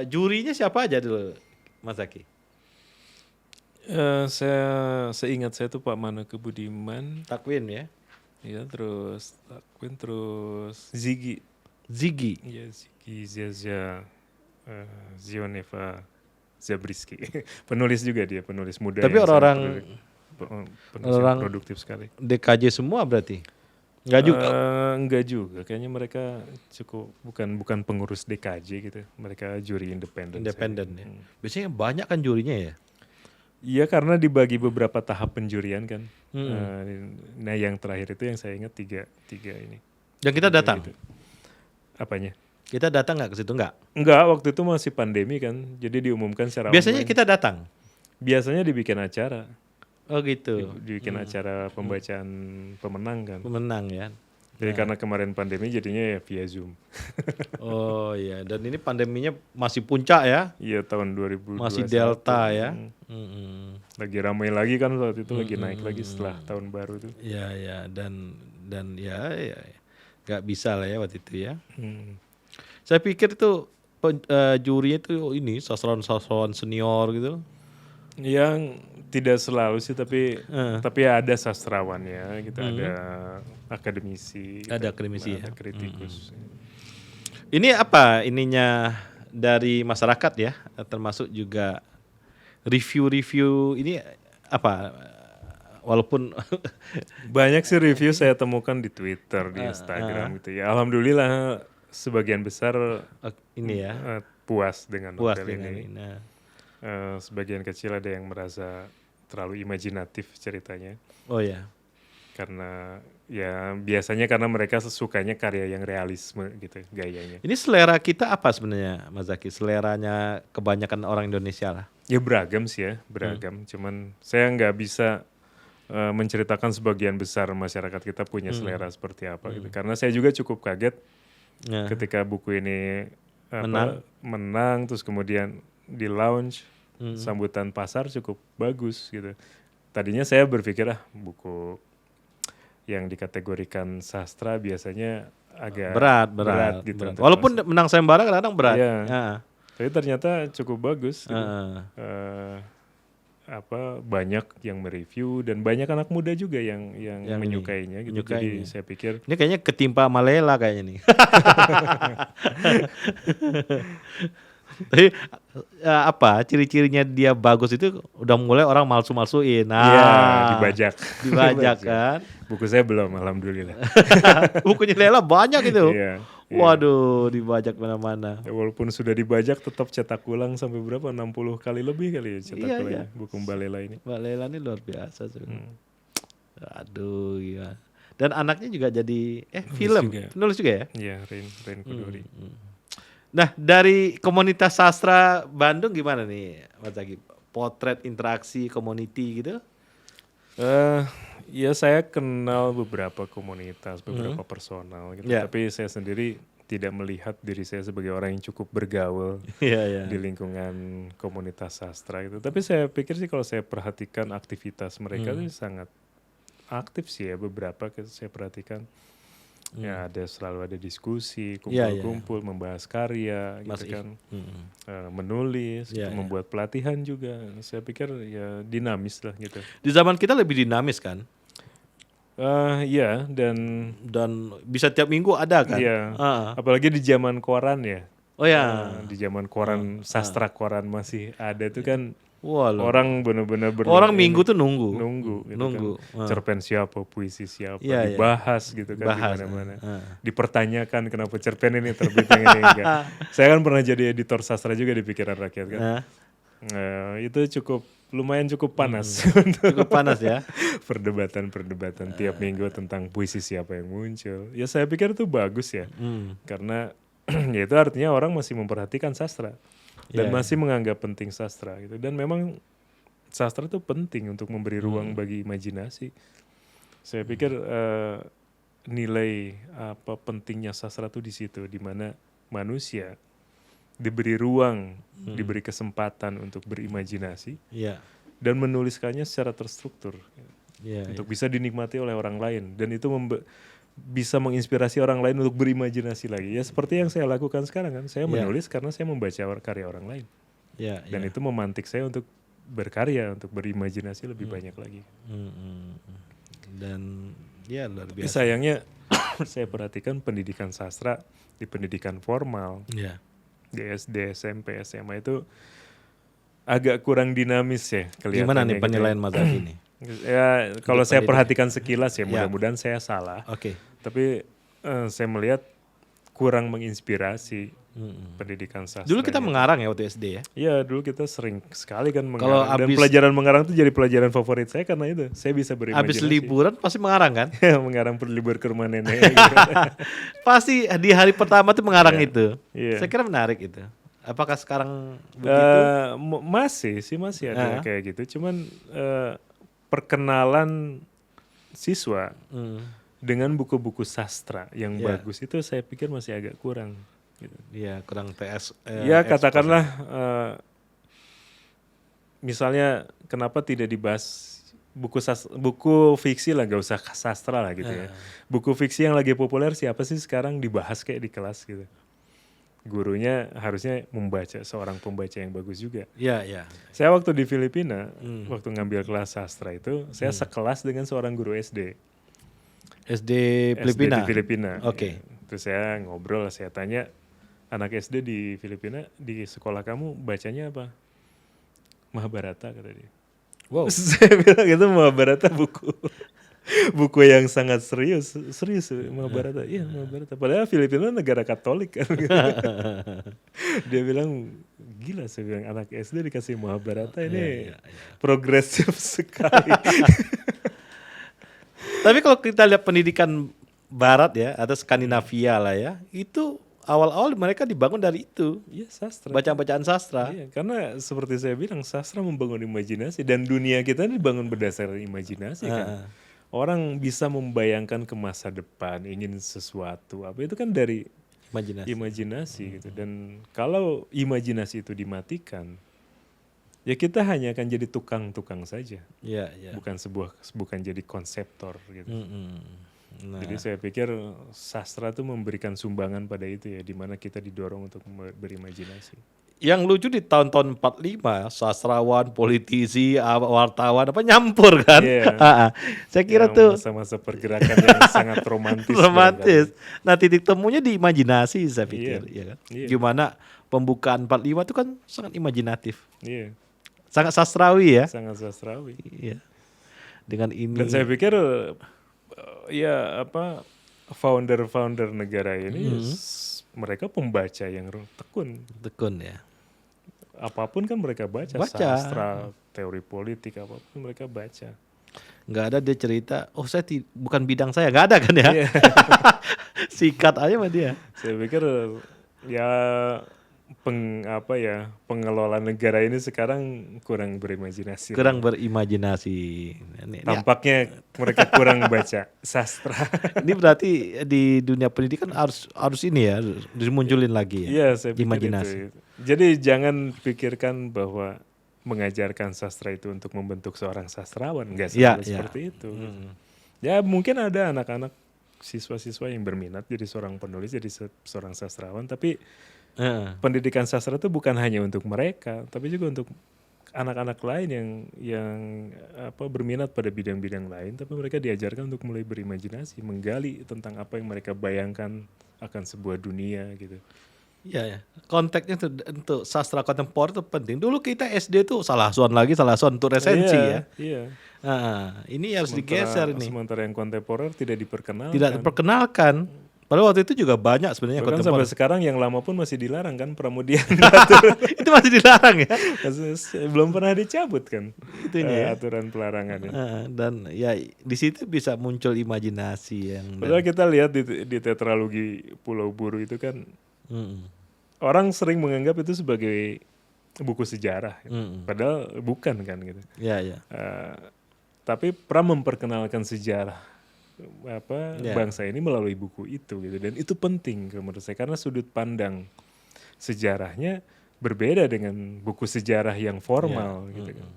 jurinya siapa aja dulu, Mas Zaki? Seingat saya tuh Pak Maneke Budiman. Takwin ya. Iya, terus Takwin, terus Ziggy. Iya, Ziggy Zaza Zioneva Zabriski. Penulis juga dia, penulis muda. Tapi orang produktif sekali. DKJ semua berarti? Enggak juga. Enggak juga. Kayaknya mereka bukan pengurus DKJ gitu. Mereka juri independen. Ya. Biasanya banyak kan jurinya ya? Iya, karena dibagi beberapa tahap penjurian kan. Nah, yang terakhir itu yang saya ingat tiga ini. Dan kita datang. Gitu. Apanya? Kita datang nggak ke situ nggak? Enggak, waktu itu masih pandemi kan. Jadi diumumkan secara biasanya online. Kita datang. Biasanya dibikin acara. Oh gitu. Dibikin acara pembacaan pemenang kan. Pemenang ya. Jadi karena kemarin pandemi jadinya ya via Zoom. Oh iya, dan ini pandeminya masih puncak ya? Iya, tahun 2021. Masih Delta ya. Lagi ramai lagi kan saat itu, lagi naik lagi setelah tahun baru tuh. Iya, dan ya nggak bisa lah ya waktu itu ya. Saya pikir itu jurinya itu ini sastrawan senior gitu. Yang tidak selalu sih, tapi ada sastrawannya gitu, ada akademisi, ada akademisi, ada kritikus. Ini apa ininya dari masyarakat ya, termasuk juga review ini apa? Walaupun banyak sih review saya temukan di Twitter, di Instagram gitu ya. Alhamdulillah sebagian besar ini ya puas dengan novel ini. Sebagian kecil ada yang merasa terlalu imajinatif ceritanya. Oh ya. Karena ya biasanya karena mereka sukanya karya yang realisme gitu gayanya. Ini selera kita apa sebenarnya, Mas Zaki? Seleranya kebanyakan orang Indonesia lah. Ya beragam sih ya, beragam. Cuman saya nggak bisa menceritakan sebagian besar masyarakat kita punya selera seperti apa gitu. Karena saya juga cukup kaget ketika buku ini menang terus kemudian di launch, sambutan pasar cukup bagus gitu. Tadinya saya berpikir buku yang dikategorikan sastra biasanya agak berat gitu. Walaupun menang sayembara kadang-kadang berat. Iya. Tapi ternyata cukup bagus. Gitu. Banyak yang mereview dan banyak anak muda juga yang menyukainya gitu. Jadi saya pikir ini kayaknya ketimpa Malela kayaknya nih. Tapi ciri-cirinya dia bagus itu udah mulai orang malsu-malsuin. Dibajak kan. Buku saya belum, alhamdulillah. Bukunya Lela banyak itu. Waduh, dibajak mana-mana. Ya, walaupun sudah dibajak tetap cetak ulang sampai berapa? 60 kali lebih kali ya cetak Iya, ulangnya iya. buku Balela ini. Mbak Lela ini luar biasa sebenarnya. Aduh, iya. Dan anaknya juga jadi film, juga. penulis juga ya. Iya, Ren Kudori. Nah, dari komunitas sastra Bandung gimana nih, Mas Zaki? Potret interaksi community gitu? Ya saya kenal beberapa komunitas, beberapa personal gitu. Ya. Tapi saya sendiri tidak melihat diri saya sebagai orang yang cukup bergaul Iya, iya. di lingkungan komunitas sastra gitu. Tapi saya pikir sih kalau saya perhatikan aktivitas mereka itu sangat aktif sih ya, beberapa saya perhatikan. Ya selalu ada diskusi, Iya, iya. kumpul-kumpul, membahas karya gitu Mas kan. Menulis, Iya, gitu, membuat pelatihan juga. Saya pikir ya dinamis lah gitu. Di zaman kita lebih dinamis kan? Iya, dan Dan bisa tiap minggu ada kan? iya, Ah. apalagi di zaman koran ya. Oh ya. Di zaman koran, sastra koran masih ada itu kan Wah, loh. orang benar-benar Orang minggu tuh nunggu. nunggu gitu Nunggu. kan. Cerpen siapa, puisi siapa, Iya, iya. dibahas gitu kan Bahas, di mana-mana. ah. Dipertanyakan kenapa cerpen ini terbit yang ini enggak. Saya kan pernah jadi editor sastra juga di Pikiran Rakyat kan. Ah. Itu lumayan cukup panas Cukup panas ya. perdebatan tiap minggu tentang puisi siapa yang muncul. Ya saya pikir itu bagus ya. Karena ya itu artinya orang masih memperhatikan sastra dan Iya. masih menganggap penting sastra gitu. Dan memang sastra itu penting untuk memberi ruang bagi imajinasi. Saya pikir nilai apa pentingnya sastra itu di situ, di mana manusia diberi ruang, diberi kesempatan untuk berimajinasi Iya. dan menuliskannya secara terstruktur Iya. untuk bisa dinikmati oleh orang lain, dan itu bisa menginspirasi orang lain untuk berimajinasi lagi. Ya seperti yang saya lakukan sekarang kan, saya menulis karena saya membaca karya orang lain, Iya. dan itu memantik saya untuk berkarya, untuk berimajinasi lebih banyak lagi. Dan ya luar Tapi biasa. sayangnya saya perhatikan pendidikan sastra di pendidikan formal, Iya. di SD, SMP, SMA itu agak kurang dinamis ya kelihatannya. Gimana nih gitu ya. penilaian Mas Zaki nih? Ya kalau saya perhatikan sekilas ya, mudah-mudahan saya salah. Oke. Tapi saya melihat kurang menginspirasi pendidikan sastra. Dulu kita mengarang ya waktu SD ya. Iya, dulu kita sering sekali kan Kalau mengarang. Dan abis- pelajaran mengarang itu jadi pelajaran favorit saya karena itu. Saya bisa berimajinasi. Habis liburan pasti mengarang kan? mengarang libur ke rumah nenek. Gitu. Pasti di hari pertama tuh mengarang itu. Iya. Saya kira menarik itu. Apakah sekarang begitu? Masih ada kayak gitu. Cuman perkenalan siswa dengan buku-buku sastra yang bagus itu saya pikir masih agak kurang. Gitu. Iya, kurang TS. Ya katakanlah misalnya kenapa tidak dibahas buku fiksi lah, gak usah sastra lah gitu ya. Buku fiksi yang lagi populer siapa sih sekarang dibahas kayak di kelas gitu. Gurunya harusnya seorang pembaca yang bagus juga. Iya, iya. Saya waktu di Filipina, waktu ngambil kelas sastra itu, saya sekelas dengan seorang guru SD. SD SD Filipina. di Filipina. Oke. Ya. Terus saya ngobrol, saya tanya, anak SD di Filipina, di sekolah kamu bacanya apa? Mahabharata, kata dia. Wow. Saya bilang itu Mahabharata buku yang sangat serius Mahabharata. Iya, Mahabharata. Padahal Filipina negara Katolik kan. Dia bilang gila, saya bilang anak SD dikasih Mahabharata ini progresif sekali. Tapi kalau kita lihat pendidikan Barat ya atau Skandinavia lah ya, itu awal-awal mereka dibangun dari itu. Iya, sastra. Bacaan-bacaan sastra. Iya, karena seperti saya bilang sastra membangun imajinasi dan dunia kita ini dibangun berdasarkan imajinasi kan. Orang bisa membayangkan ke masa depan, ingin sesuatu, apa itu kan dari imajinasi gitu. Dan kalau imajinasi itu dimatikan, ya kita hanya akan jadi tukang-tukang saja. Iya, iya. Bukan jadi konseptor gitu. Nah. Jadi saya pikir sastra itu memberikan sumbangan pada itu ya, di mana kita didorong untuk berimajinasi. Yang lucu di tahun-tahun 45 sastrawan, politisi, wartawan apa nyampur kan? Iya. Saya kira Yang tuh masa-masa pergerakan yang sangat romantis. romantis. Nah, titik temunya di imajinasi saya pikir, Iya. ya kan? Iya. Gimana pembukaan 45 itu kan sangat imajinatif. Iya, Sangat sastrawi ya. sangat sastrawi. Iya. Dengan ini Dan saya pikir founder negara ini mereka pembaca yang tekun. Tekun ya. Apapun kan mereka baca. Sastra, teori politik, apapun mereka baca. Nggak ada dia cerita, saya bukan bidang saya, nggak ada kan ya? Iya. Sikat aja sama dia. Saya pikir ya pengelola negara ini sekarang kurang berimajinasi. Kurang berimajinasi. Tampaknya mereka kurang baca sastra. Ini berarti di dunia pendidikan harus ini ya, dimunculin lagi ya. Iya, saya pikir imajinasi. itu. Jadi jangan pikirkan bahwa mengajarkan sastra itu untuk membentuk seorang sastrawan, nggak seperti itu. Ya mungkin ada anak-anak siswa-siswa yang berminat jadi seorang penulis, jadi seorang sastrawan, tapi pendidikan sastra itu bukan hanya untuk mereka, tapi juga untuk anak-anak lain yang berminat pada bidang-bidang lain, tapi mereka diajarkan untuk mulai berimajinasi, menggali tentang apa yang mereka bayangkan akan sebuah dunia gitu. Iya ya, konteksnya untuk sastra kontemporer itu penting. Dulu kita SD tuh salah suan untuk resensi ya. Iya. Ini harus digeser ini. Sementara yang kontemporer tidak diperkenalkan. Tidak diperkenalkan. Padahal waktu itu juga banyak sebenarnya bahkan kontemporer. Sampai sekarang yang lama pun masih dilarang kan, Pramudian. Itu masih dilarang ya? Belum pernah dicabut kan Itunya, aturan pelarangannya. Dan ya di situ bisa muncul imajinasi yang. Padahal kita lihat di tetralogi Pulau Buru itu kan, orang sering menganggap itu sebagai buku sejarah, padahal bukan kan gitu. Ya. Tapi Pram memperkenalkan sejarah bangsa ini melalui buku itu gitu, dan itu penting menurut saya karena sudut pandang sejarahnya berbeda dengan buku sejarah yang formal gitu kan.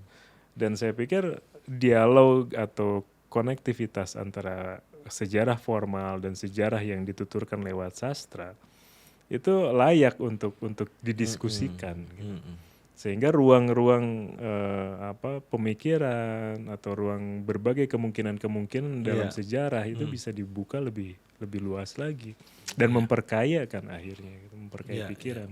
Dan saya pikir dialog atau konektivitas antara sejarah formal dan sejarah yang dituturkan lewat sastra itu layak untuk didiskusikan gitu. Sehingga ruang-ruang pemikiran atau ruang berbagai kemungkinan dalam sejarah itu bisa dibuka lebih luas lagi dan memperkaya kan akhirnya gitu, memperkaya pikiran.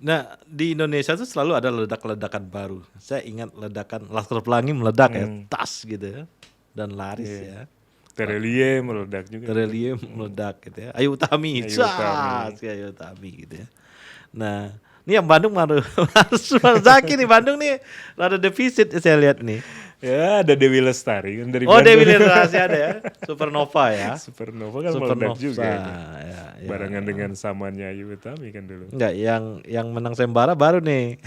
Nah, di Indonesia tuh selalu ada ledak-ledakan baru. Saya ingat ledakan Laskar Pelangi meledak ya, tas gitu ya, dan laris ya. Terelie meledak juga. Terelie meledak gitu ya. Ayu Utami gitu ya. Nah, ini yang Bandung harus Zaki nih, Bandung nih rada defisit saya lihat nih. Ya ada Dewi Lestari kan dari Bandung. Dewi Lestari ada ya. Supernova ya. Supernova kan meledak juga ya. Barengan dengan samannya Ayu Utami kan dulu. Enggak, yang menang Sembara baru nih.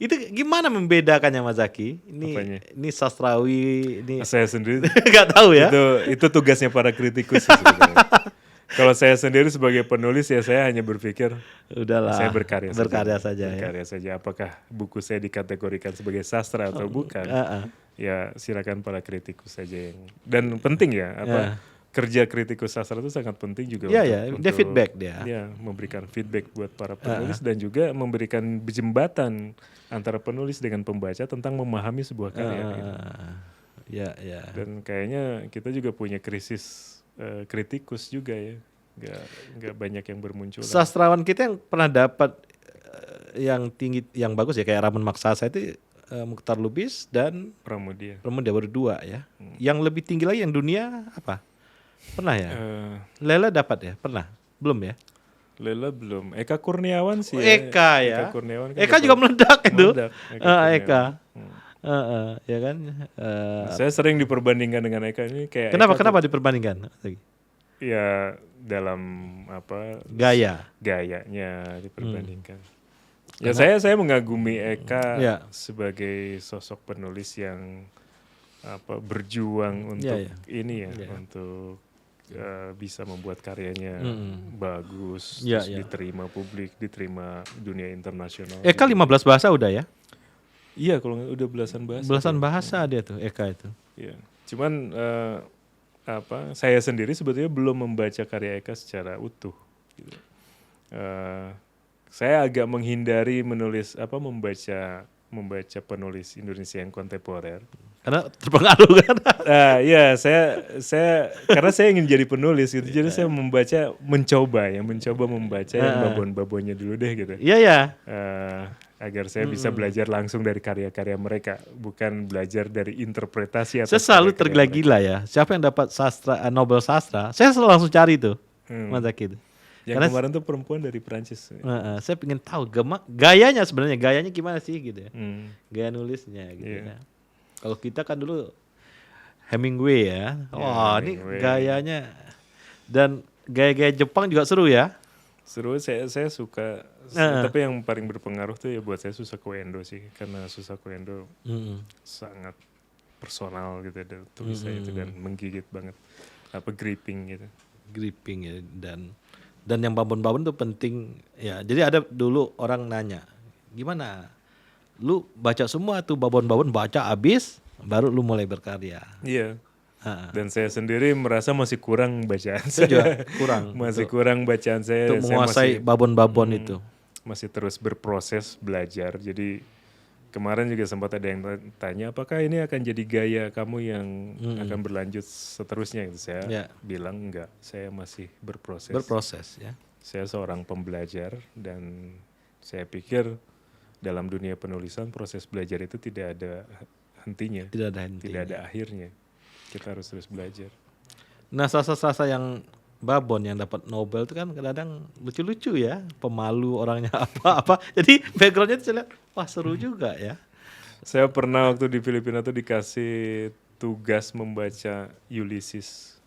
Itu gimana membedakannya Mas Zaki? Ini sastrawi, ini saya sendiri nggak tahu ya. Itu tugasnya para kritikus sebenarnya. Kalau saya sendiri sebagai penulis ya saya hanya berpikir udahlah, saya berkarya saja. Apakah buku saya dikategorikan sebagai sastra atau bukan? Ya silakan para kritikus saja yang, dan penting ya kerja kritikus sastra itu sangat penting juga untuk dia feedback dia. Ya, memberikan feedback buat para penulis dan juga memberikan jembatan antara penulis dengan pembaca tentang memahami sebuah karya. Ya. Dan kayaknya kita juga punya krisis kritikus juga ya, nggak banyak yang bermunculan. Sastrawan kita yang pernah dapat yang tinggi, yang bagus ya kayak Ramon Maksasa itu Mukhtar Lubis dan Pramudia baru 2 ya. Yang lebih tinggi lagi yang dunia apa? Pernah ya? Lela dapat ya? Pernah? Belum ya? Lela belum. Eka Kurniawan sih. Eka ya. Eka Kurniawan kan Eka juga meledak itu. Eka. Ya kan. Saya sering diperbandingkan dengan Eka ini kayak. Kenapa diperbandingkan? Ya dalam gayanya diperbandingkan. Ya saya mengagumi Eka sebagai sosok penulis yang berjuang untuk untuk bisa membuat karyanya bagus, terus diterima publik, diterima dunia internasional. Eka 15 bahasa udah ya? Iya, kalau udah belasan bahasa. Belasan bahasa dia tuh Eka itu. Iya. Cuman saya sendiri sebetulnya belum membaca karya Eka secara utuh. Gitu. Saya agak menghindari membaca penulis Indonesia yang kontemporer. Karena terpengaruh kan? Iya, saya karena saya ingin jadi penulis gitu. Jadi saya mencoba membaca yang babon-babonnya dulu deh gitu. Iya. agar saya bisa belajar langsung dari karya-karya mereka, bukan belajar dari interpretasi atas Saya selalu karya-karya mereka. tergila-gila ya. Siapa yang dapat Nobel sastra? Saya selalu langsung cari tuh, Mas Zaki itu. Yang Karena kemarin tuh perempuan dari Prancis. saya pengen tahu gayanya sebenarnya, gayanya gimana sih gitu ya. Hmm. Gaya nulisnya gitu Iya. ya. Kalau kita kan dulu Hemingway ya. Wah, ini Hemingway. gayanya dan gaya-gaya Jepang juga seru ya. Seru, saya suka. Tapi yang paling berpengaruh tuh ya buat saya Susaku Endo sih, karena Susaku Endo sangat personal gitu ada tulisannya itu dan menggigit banget, gripping gitu. Gripping ya, dan yang babon-babon tuh penting ya. Jadi ada dulu orang nanya, gimana? Lu baca semua tuh babon-babon, baca abis baru lu mulai berkarya. Iya. Dan saya sendiri merasa masih kurang bacaan Itu juga saya. kurang. Masih kurang bacaan saya. Untuk Saya menguasai babon-babon itu. masih terus berproses belajar. Jadi kemarin juga sempat ada yang tanya, apakah ini akan jadi gaya kamu yang akan berlanjut seterusnya? Gitu. Saya bilang enggak, saya masih berproses. Berproses ya. Saya seorang pembelajar dan saya pikir dalam dunia penulisan proses belajar itu tidak ada hentinya. Tidak ada hentinya. Tidak ada akhirnya. Kita harus terus belajar. Nah, sasa-sasa yang babon yang dapat Nobel itu kan kadang lucu-lucu ya, pemalu orangnya apa-apa. Jadi backgroundnya itu saya lihat, wah seru juga ya. Saya pernah waktu di Filipina tuh dikasih tugas membaca Ulysses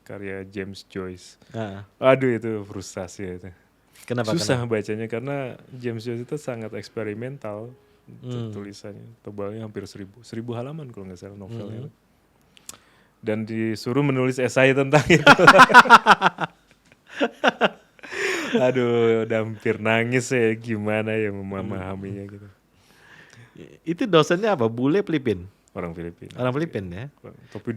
karya James Joyce. Aduh itu frustasi itu. Kenapa? Susah bacanya karena James Joyce itu sangat eksperimental tulisannya. Tebalnya hampir 1000 halaman kalau nggak salah novelnya. Dan disuruh menulis esai tentang itu. Aduh, udah hampir nangis ya, gimana ya memahaminya gitu. Itu dosennya apa? Bule Filipin? Orang Filipina. Orang Filipin ya? Tapi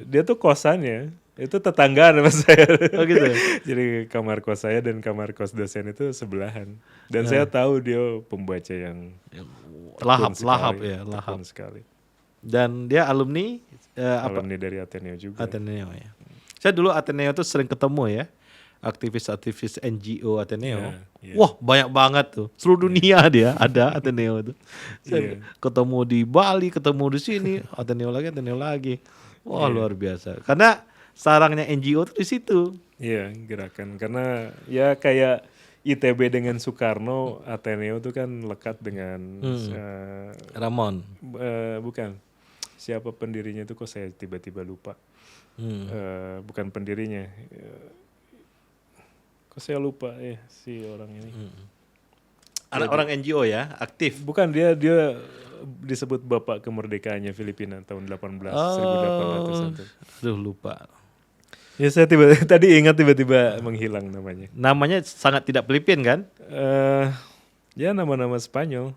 dia tuh kosannya, itu tetanggaan sama saya. Oh gitu. Jadi kamar kos saya dan kamar kos dosen itu sebelahan. Dan saya tahu dia pembaca yang lahap tekun sekali. Dan dia alumni alumni dari Ateneo juga. Ateneo ya. Saya dulu Ateneo tuh sering ketemu ya, aktivis-aktivis NGO Ateneo. Wah banyak banget tuh, seluruh dunia dia ada Ateneo itu. Saya ketemu di Bali, ketemu di sini, Ateneo lagi. Wah luar biasa. Karena sarangnya NGO tuh di situ. Iya gerakan, karena ya kayak ITB dengan Soekarno, Ateneo tuh kan lekat dengan Ramon. Bukan. Siapa pendirinya itu kok saya tiba-tiba lupa. Bukan pendirinya. Kok saya lupa si orang ini. Orang NGO ya, aktif. Bukan, dia disebut bapak kemerdekaannya Filipina tahun 1800 itu. Aduh lupa. Ya saya tadi ingat tiba-tiba menghilang namanya. Namanya sangat tidak Filipin kan? Ya nama-nama Spanyol.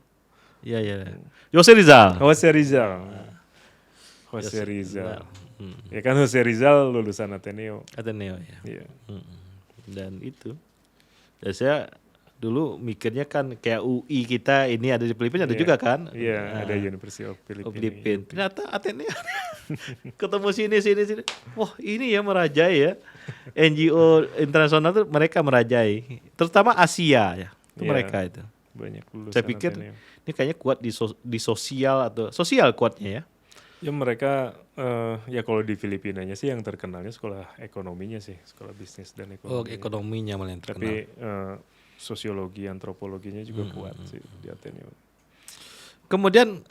Iya. Jose Rizal. Jose Rizal. Ya kan Jose Rizal lulusan Ateneo. Ateneo ya. Iya. Dan itu. Dan saya dulu mikirnya kan kayak UI kita ini ada di Filipina ada juga kan? Iya, ada University of Philippines. Ternyata Ateneo. Ketemu sini. Wah, ini ya merajai ya. NGO internasional tuh mereka merajai. Terutama Asia ya. Itu mereka itu. Banyak lulusan Saya pikir Ateneo. Ini kayaknya kuat di sosial atau sosial kuatnya ya. Ya mereka ya kalau di Filipinanya sih yang terkenalnya sekolah ekonominya sih, sekolah bisnis dan ekonomi. Oh, ekonominya malah yang terkenal. Tapi sosiologi, antropologinya juga kuat sih di Ateneo. Kemudian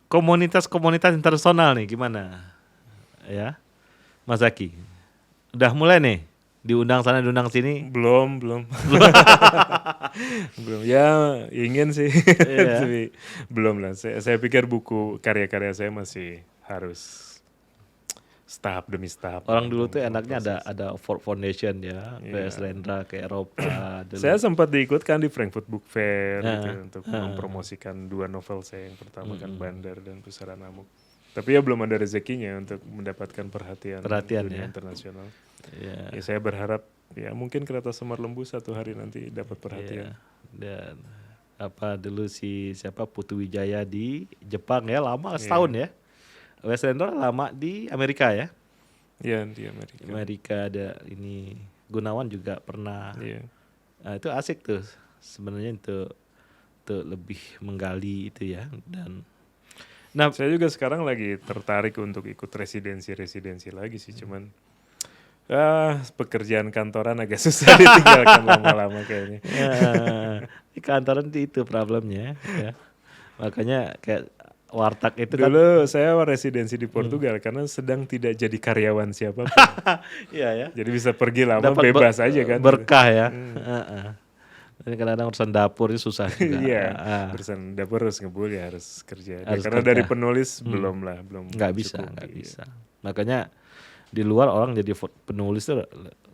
komunitas-komunitas internasional nih gimana? Ya. Mas Zaki. Udah mulai nih diundang sana diundang sini? Belum. Belum. Ya ingin sih. Tapi belum lah. Saya pikir buku karya-karya saya masih harus tahap demi tahap. Orang dulu tuh enaknya ada Ford Foundation ya, PS Rendra ke Eropa. Saya sempat diikutkan di Frankfurt Book Fair gitu, untuk mempromosikan 2 novel saya. Yang pertama kan Bandar dan Pusara Namuk. Tapi ya belum ada rezekinya untuk mendapatkan perhatian dunia internasional. Ya saya berharap ya mungkin Kereta Semar Lembu satu hari nanti dapat perhatian. Dan dulu siapa Putu Wijaya di Jepang ya lama setahun ya. Wes Rendra lama di Amerika ya. Iya di Amerika. Amerika ada ini Gunawan juga pernah. Nah, itu asik tuh sebenarnya untuk untuk lebih menggali itu ya. Dan Saya juga sekarang lagi tertarik untuk ikut residensi lagi sih, cuman pekerjaan kantoran agak susah ditinggalkan lama-lama kayaknya. di kantoran itu problemnya ya. Makanya kayak warteg itu kan. Dulu saya residensi di Portugal karena sedang tidak jadi karyawan siapapun. Iya ya. Jadi bisa pergi lama Dapat bebas aja kan. berkah ya. Jadi kadang-kadang urusan dapur itu susah juga. Iya, urusan dapur harus ngebul ya, harus kerja. Harus Karena kerja. dari penulis belum Nggak bisa, cukup, nggak iya. bisa. Makanya di luar orang jadi penulis itu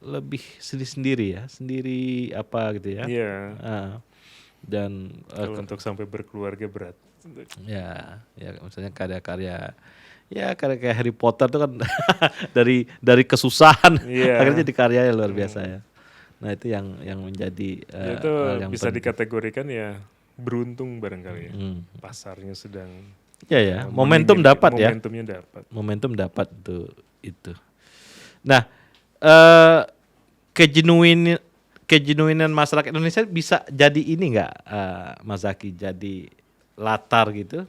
lebih sendiri ya, sendiri apa gitu ya. Iya. Dan Kalau untuk sampai berkeluarga berat. ya misalnya karya-karya kayak Harry Potter itu kan dari kesusahan Iya. akhirnya jadi karyanya luar biasa ya. Nah itu yang menjadi Itu hal yang bisa penting. dikategorikan ya beruntung barangkali ya. Pasarnya sedang Ya, momentum dapat ya. Momentumnya dapat. Momentum dapat itu. Nah, kegenuinan masyarakat Indonesia bisa jadi ini nggak, Mas Zaki, jadi latar gitu.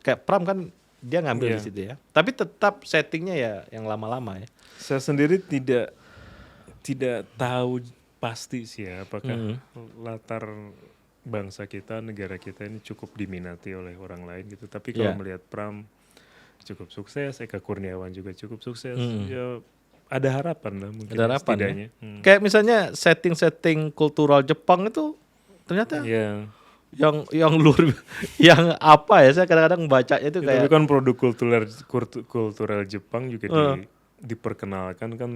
Kayak Pram kan dia ngambil Iya. di situ ya. Tapi tetap settingnya ya yang lama-lama ya. Saya sendiri tidak tahu pasti sih ya apakah latar bangsa kita, negara kita ini cukup diminati oleh orang lain gitu. Tapi kalau Iya. melihat Pram cukup sukses, Eka Kurniawan juga cukup sukses, ya ada harapan lah mungkin. Ada harapan setidaknya. ya. Kayak misalnya setting kultural Jepang itu ternyata Iya. yang luar yang apa ya, saya kadang-kadang bacanya itu Ya, kayak tapi kan produk kultural Jepang juga diperkenalkan kan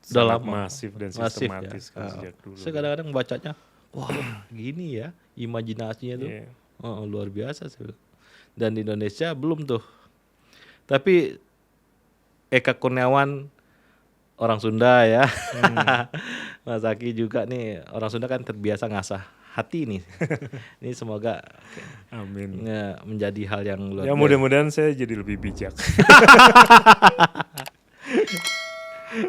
udah sangat lama. masif dan Masif sistematis ya. kan sejak dulu. Saya kadang-kadang bacanya, wah gini ya, imajinasinya tuh Iya. luar biasa sih. Dan di Indonesia belum tuh. Tapi Eka Kurniawan orang Sunda ya, Mas Zaki juga nih orang Sunda kan terbiasa ngasah hati nih. Ini semoga Amin. menjadi hal yang luar Ya biasa. mudah-mudahan saya jadi lebih bijak.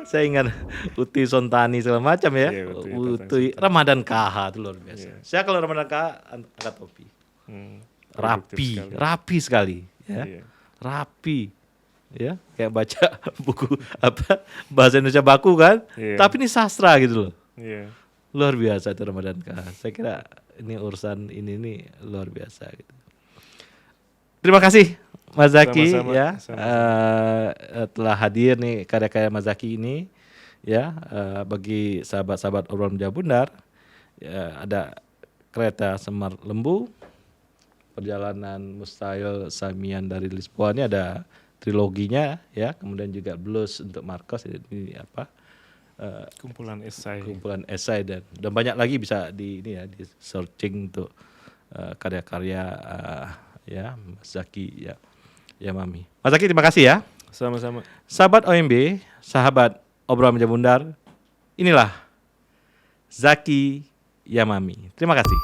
Saya ingat Uti Sontani segala macam ya. Iya, Uti Uti Ramadan KH itu luar biasa. Iya. Saya kalau Ramadan KH angkat topi. Produktif sekali. Rapi sekali ya. Iya. Rapi. Ya, kayak baca buku apa bahasa Indonesia baku kan. Iya. Tapi ini sastra gitu loh. Iya. Luar biasa itu Ramadan KH. Saya kira ini urusan ini nih luar biasa gitu. Terima kasih Mas Zaki Sama-sama, ya, sama-sama. telah hadir nih karya-karya Mas Zaki ini ya, bagi sahabat-sahabat obrolan Meja Bundar ya, ada Kereta Semar Lembu, Perjalanan Mustahil Samian dari Lisboa, ini ada triloginya ya, kemudian juga Blues untuk Marcos, ini apa, Kumpulan esai. kumpulan esai dan banyak lagi bisa di ini ya, di searching untuk karya-karya ya Mas Zaki ya Mami. Mas Zaki terima kasih ya. Sama-sama. Sahabat OMB, sahabat obrolan Meja Bundar, inilah Zaki Yamami. Terima kasih.